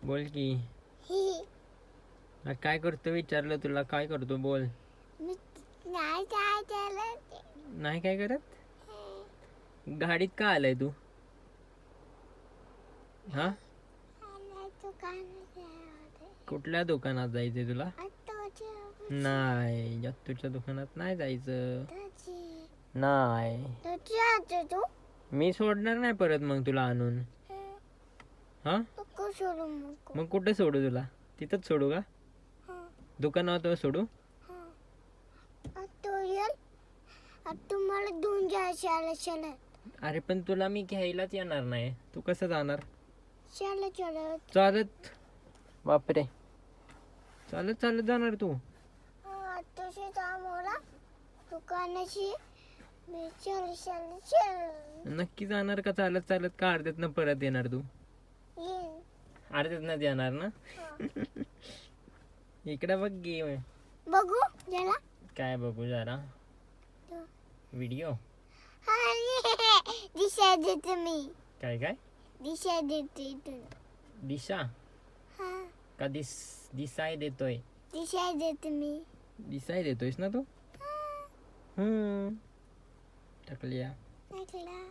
बोल की. ही. अरे काय करतो विचारलं तुला, काय करतो बोल. मी नाही काय चालत. नाही काय करत. गाडीत का आलाय तू? हा, आला दुकानात जायचं. कुठल्या दुकानात जायचंय तुला? आत्ताची नाही, जत्तूच्या दुकानात नाही जायचं. आत्ताची. नाही, तुझी आजी तू? मी सोडणार नाही परत मग तुला आणून. हा, नको सोडू नको. मग कुठे सोडू तुला? तिथंच सोडू का? हं, दुकानावर सोडू? हं. आता येईल. आता मला घेऊन जायचं आलं चलत. अरे पण तुला मी घ्यायलाच येणार नाही, तू कसं जाणार? चलत चलत. चालत? बापरे, चालत चालत जाणार तू? आताशी जा मला दुकानाशी. मी चल चल चल नक्की जाणार का चालत चालत, का अर्ध्यातनं परत येणार तू? येईन. अर्ध्यातनं येणार ना? इकडे बघ गे. बघू जरा. काय बघू जरा? व्हिडिओ. दिशा देते मी. काय काय? दिशा देते तू. दिशा हा, का दिसाय देतोय? दिशा देते मी. दिसाय देतोयस ना तू? हा, हम्म, टाकलिया. ऐकला.